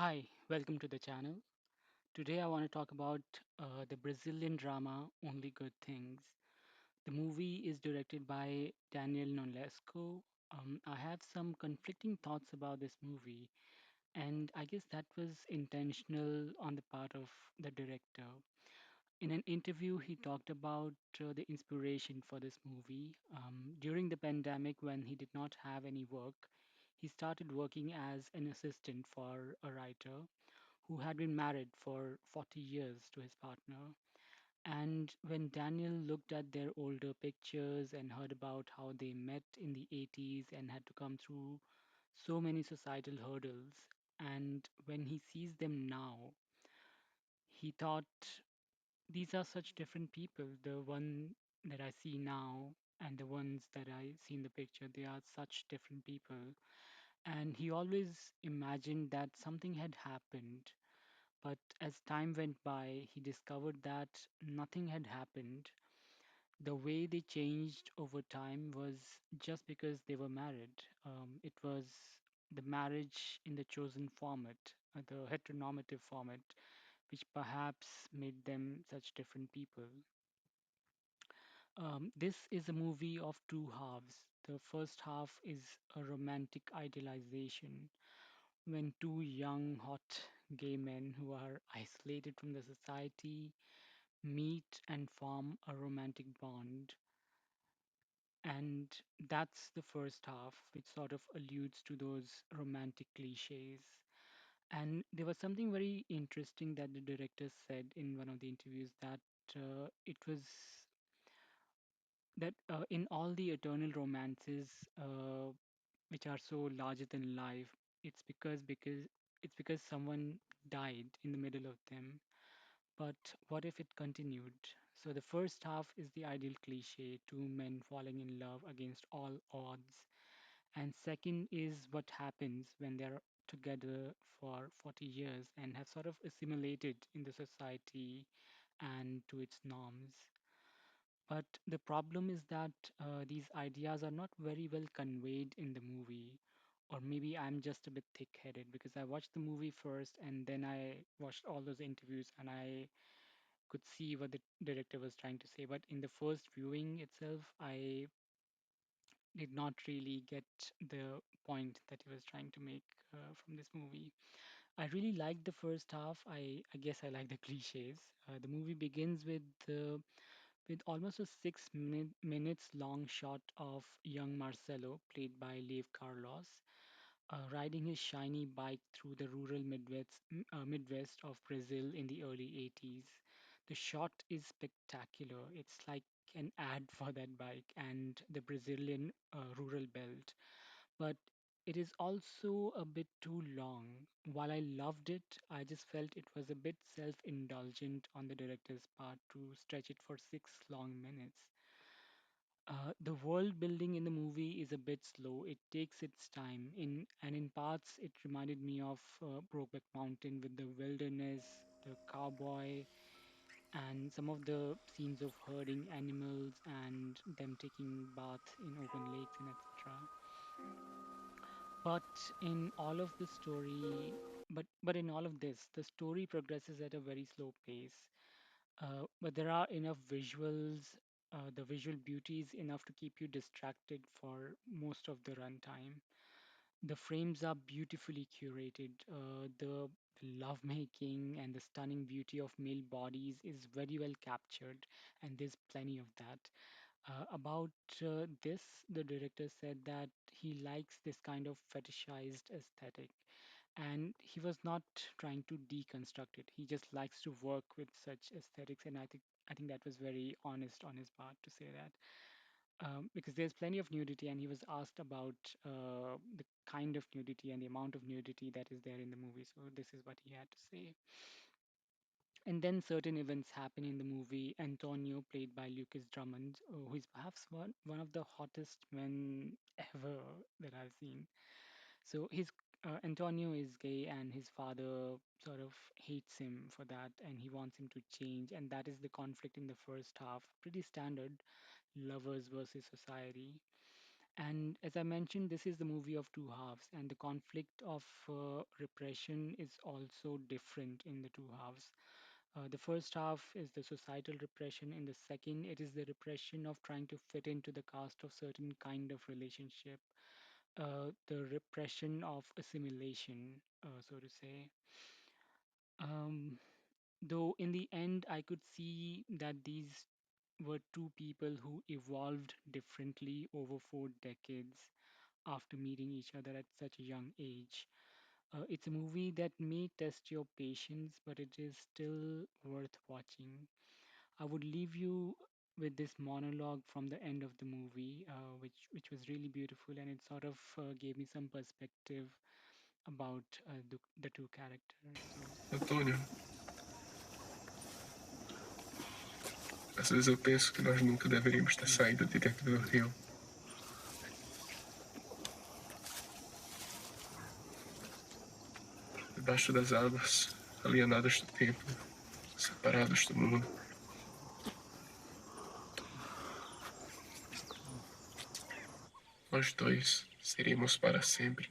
Hi, welcome to the channel. Today I want to talk about the Brazilian drama Only Good Things. The movie is directed by Daniel Nolesco. I have some conflicting thoughts about this movie, and I guess that was intentional on the part of the director. In an interview, he talked about the inspiration for this movie. During the pandemic, when he did not have any work, he started working as an assistant for a writer who had been married for 40 years to his partner. And when Daniel looked at their older pictures and heard about how they met in the 80s and had to come through so many societal hurdles, and when he sees them now, he thought, these are such different people. The one that I see now and the ones that I see in the picture, they are such different people. And he always imagined that something had happened. But as time went by, he discovered that nothing had happened. The way they changed over time was just because they were married. It was the marriage in the chosen format, the heteronormative format, which perhaps made them such different people. This is a movie of two halves. The first half is a romantic idealization when two young, hot gay men who are isolated from the society meet and form a romantic bond. And that's the first half, which sort of alludes to those romantic cliches. And there was something very interesting that the director said in one of the interviews that it was that in all the eternal romances, which are so larger than life, it's because someone died in the middle of them. But what if it continued? So the first half is the ideal cliche, two men falling in love against all odds. And second is what happens when they're together for 40 years and have sort of assimilated in the society and to its norms. But the problem is that these ideas are not very well conveyed in the movie. Or maybe I'm just a bit thick headed because I watched the movie first and then I watched all those interviews and I could see what the director was trying to say. But in the first viewing itself, I did not really get the point that he was trying to make from this movie. I really liked the first half. I guess I like the cliches. The movie begins with almost a minutes long shot of young Marcelo, played by Lev Carlos, riding his shiny bike through the rural Midwest of Brazil in the early 80s. The shot is spectacular. It's like an ad for that bike and the Brazilian rural belt. But it is also a bit too long. While I loved it, I just felt it was a bit self indulgent on the director's part to stretch it for 6 long minutes. The world building in the movie is a bit slow. It takes its time. In parts, it reminded me of Brokeback Mountain with the wilderness, the cowboy, and some of the scenes of herding animals and them taking baths in open lakes and etc. But in all of the story, but in all of this, the story progresses at a very slow pace. But there are enough visuals. The visual beauty is enough to keep you distracted for most of the runtime. The frames are beautifully curated. The lovemaking and the stunning beauty of male bodies is very well captured, and there's plenty of that. About this, the director said that he likes this kind of fetishized aesthetic, and he was not trying to deconstruct it. He just likes to work with such aesthetics, and I think that was very honest on his part to say that. Because there's plenty of nudity, and he was asked about the kind of nudity and the amount of nudity that is there in the movie. So this is what he had to say. And then certain events happen in the movie. Antonio, played by Lucas Drummond, who is perhaps one of the hottest men ever that I've seen. So Antonio is gay, and his father sort of hates him for that, and he wants him to change. And that is the conflict in the first half. Pretty standard lovers versus society. And as I mentioned, this is the movie of two halves, and the conflict of repression is also different in the two halves. The first half is the societal repression. In the second, it is the repression of trying to fit into the cast of certain kind of relationship. The repression of assimilation, so to say. Um, though in the end, I could see that these were two people who evolved differently over 4 decades after meeting each other at such a young age. It's a movie that may test your patience, but it is still worth watching. I would leave you with this monologue from the end of the movie, which was really beautiful, and it sort of gave me some perspective about the two characters. So Antônio, às vezes eu penso que nós nunca deveríamos ter mhm. saído de dentro do rio. Debaixo das águas, alienados do tempo, separados do mundo. Oh, Nós dois seríamos para sempre.